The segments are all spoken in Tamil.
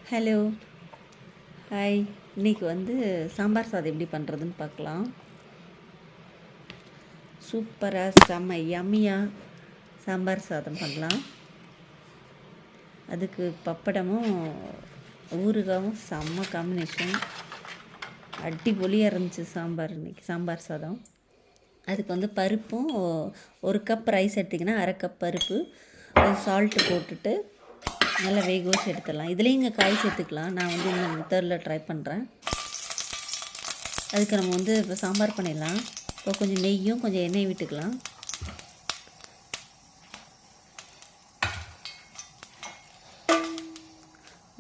Hello, hi. இன்றைக்கி சாம்பார் சாதம் எப்படி பண்ணுறதுன்னு பார்க்கலாம். சூப்பராக செம்ம யம்மியாக சாம்பார் சாதம் பண்ணலாம். அதுக்கு பப்படமும் ஊறுகாயும் செம்ம காம்பினேஷன். அடிப்பொலியாக இருந்துச்சு இன்றைக்கி சாம்பார் சாதம். அதுக்கு பருப்பும் 1 கப் ரைஸ் எடுத்திங்கன்னா 1/2 கப் பருப்பு சால்ட்டு போட்டுட்டு நல்லா வேக வச்சு எடுத்துடலாம். இதுலேயும் இங்கே காய் சேர்த்துக்கலாம். நான் இந்த மெத்தடில் ட்ரை பண்ணுறேன். அதுக்கு நம்ம இப்போ சாம்பார் பண்ணிடலாம். இப்போ கொஞ்சம் நெய்யும் கொஞ்சம் எண்ணெய் விட்டுக்கலாம்.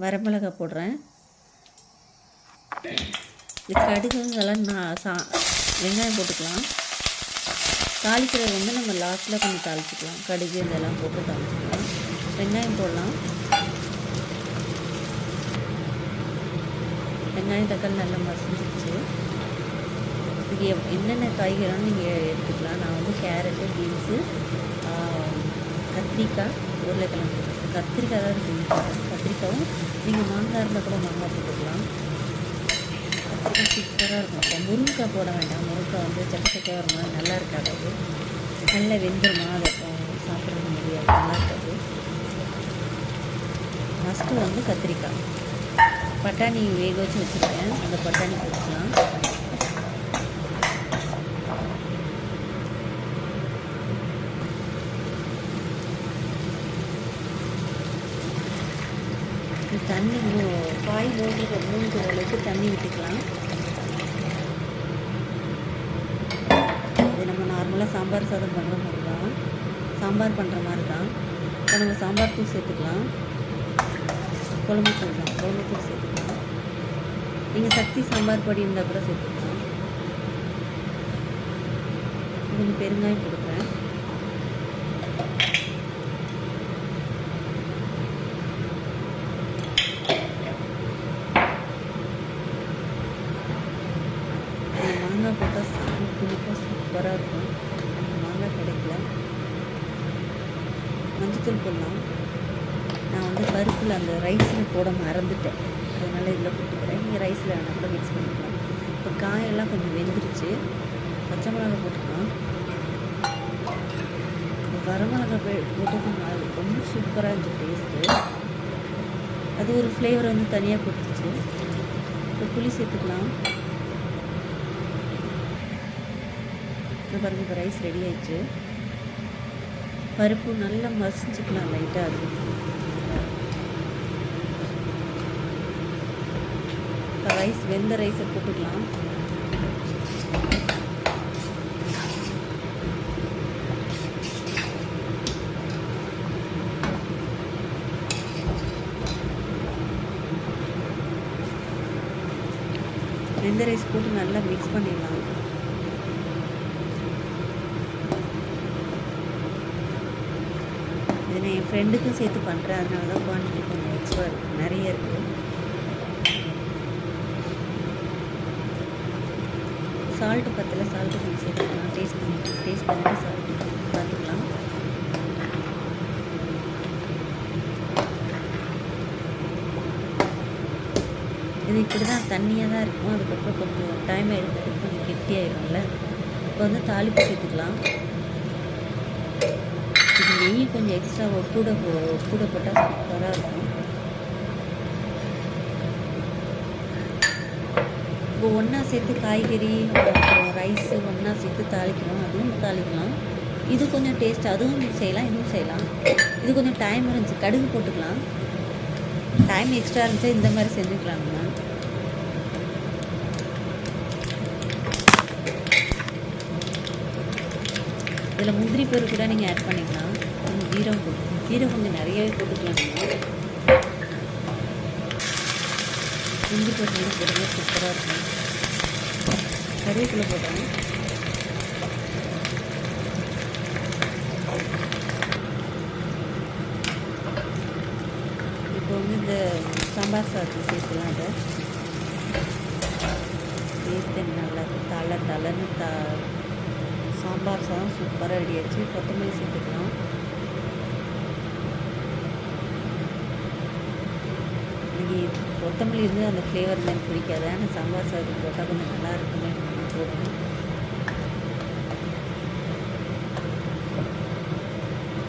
வரமிளகாய் போடுறேன். கடுகு இதெல்லாம் வெங்காயம் போட்டுக்கலாம். தாளிக்கிறது நம்ம லாஸ்ட்டில் கொஞ்சம் தாளிச்சிக்கலாம். கடுகு இதெல்லாம் போட்டு தாளிச்சிக்கலாம். வெங்காயம் போடலாம். வெங்காயம் தக்காளி நல்லா மசிஞ்சிச்சு. இதுக்கு என்னென்ன காய்கறின்னு நீங்கள் எடுத்துக்கலாம். நான் கேரட்டு, பீன்ஸு, கத்திரிக்காய், உருளைக்கிழங்கு. கத்திரிக்காய் தான் இருக்குது. கத்திரிக்காயும் நீங்கள் மாங்காய் இருந்தால் கூட மாங்காய் போட்டுக்கலாம். கத்திரிக்காய் சூப்பராக இருக்கும். அப்போ முருங்கைக்காய் போட வேண்டாம். முருங்கைக்காய் சக்கச்சக்கையாக வரும்போது நல்லா இருக்காது. அது நல்லா வெந்துருமா, அதை சாப்பிட்றது முடியாது, நல்லா இருக்காது. ஃபஸ்ட்டு கத்திரிக்காய், பட்டாணி வேக வச்சு வச்சுருக்கேன். அந்த பட்டாணி போட்டுக்கலாம். தண்ணி காய் மூழ்கிற அளவுக்கு தண்ணி விட்டுக்கலாம். இது நம்ம நார்மலாக சாம்பார் சாதம் பண்ணுற மாதிரி தான், சாம்பார் பண்ணுற மாதிரி தான். இப்போ நம்ம சாம்பார் தூள் சேர்த்துக்கலாம். குழம்பு தூள் சேர்த்துக்கலாம். நீங்கள் சக்தி சாம்பார் பொடி இருந்தால் கூட சேர்த்துக்கலாம். கொஞ்சம் பெருங்காயம் கொடுக்குறேன். மாங்காய் போட்டால் சாமி புளிப்பாக சூப்பராக இருக்கும். மாங்காய் கிடைக்கல. மஞ்சத்தூள் போடலாம். நான் பருப்பில் அந்த ரைஸில் போட மறந்துட்டேன். அதனால் இதில் போட்டுக்கிறேன். நீங்கள் ரைஸில் வேணால் கூட மிக்ஸ் பண்ணிக்கலாம். இப்போ காயெல்லாம் கொஞ்சம் வெந்துருச்சு. பச்சை மிளகாய் போட்டுக்கலாம். வரமிளகாய் போட்டு ரொம்ப சூப்பராக இருந்துச்சு டேஸ்ட்டு. அது ஒரு ஃப்ளேவர் தனியாக கொடுத்துச்சு. இப்போ புளி சேர்த்துக்கலாம். பாருங்கள், இப்போ ரைஸ் ரெடி ஆயிடுச்சு. பருப்பு நல்லா மசிச்சுக்கலாம் லைட்டாக. அது ரைஸ் வெந்த ரைஸை போட்டுக்கலாம். வெந்த ரைஸ் போட்டு நல்லா மிக்ஸ் பண்ணிடலாம். இதை நான் என் ஃப்ரெண்டுக்கும் சேர்த்து பண்ணுறேன். அதனால தான் குவான்டிட்டி கொஞ்சம் எக்ஸ்ட்ரா இருக்குது, நிறைய இருக்குது. சால்ட்டு பத்தில் சால்ட்டு கொஞ்சம் சேர்த்துக்கலாம். டேஸ்ட் பண்ணிவிட்டு சால்ட்டு பார்த்துக்கலாம். இது இப்படி தான் தண்ணியாக தான் இருக்கும். அதுக்கப்புறம் கொஞ்சம் டைம் எடுத்துகிட்டு கொஞ்சம் கெட்டியாயிரும்ல. இப்போ தாளிப்பு சேர்த்துக்கலாம். இது நெய் கொஞ்சம் எக்ஸ்ட்ரா கூட போட்டால் சூப்பராக இருக்கும். இப்போ ஒன்றா சேர்த்து காய்கறி அப்புறம் ரைஸு ஒன்றா சேர்த்து தாளிக்கணும். அதுவும் தாளிக்கலாம். இது கொஞ்சம் டேஸ்ட், அதுவும் செய்யலாம், இதுவும் செய்யலாம். இது கொஞ்சம் டைம் இருந்துச்சு. கடுகு போட்டுக்கலாம். டைம் எக்ஸ்ட்ரா இருந்துச்சு, இந்த மாதிரி செஞ்சுக்கலாங்க. இதில் முந்திரி பருப்பு கூட நீங்கள் ஆட் பண்ணிக்கலாம். கொஞ்சம் ஜீரகம் கொஞ்சம் நிறையவே போட்டுக்கலாம். முந்திரி பருப்பு போடுறது சூப்பராக இருக்கும். கருவேப்பிலை போடுறேன். இப்போ இந்த சாம்பார் சாதத்தை சேர்த்துலாம். அதை சேர்த்து நல்லா தலைன்னு சாம்பார் சாதம் சூப்பராக ரெடி ஆச்சு. கொத்தமல்லி சேர்த்துக்கலாம். கொத்தமல்லி இருந்து அந்த ஃப்ளேவர் எனக்கு பிடிக்காது. ஆனால் சாம்பார் சாதத்துக்கு போட்டால் கொஞ்சம் நல்லா இருக்குமே போடுவேன்.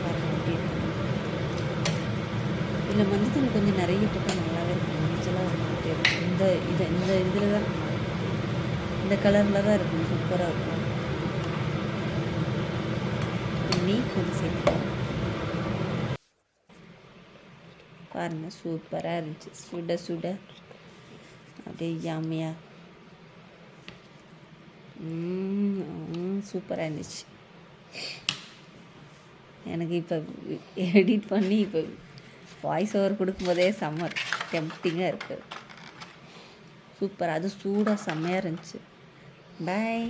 பாருங்க எப்படி இருக்கு. இதில் மஞ்சத்தூள் கொஞ்சம் நிறைய போட்டால் நல்லாவே இருக்கும். மஞ்சளாக இருக்கும். இந்த இதில் தான் இந்த கலரில் தான் இருக்கும். சூப்பராக இருக்கும். நெய் கொஞ்சம் சேர்த்துக்கலாம். பாருங்கள் சூப்பராக இருந்துச்சு. சுட சுட அப்படியே யாமையாக சூப்பராக இருந்துச்சு. எனக்கு இப்போ எடிட் பண்ணி இப்போ வாய்ஸ் ஓவர் கொடுக்கும்போதே செம்ம டெம்ப்டிங்காக இருக்குது. சூப்பர். அது சூடாக செம்மையாக இருந்துச்சு. பாய்.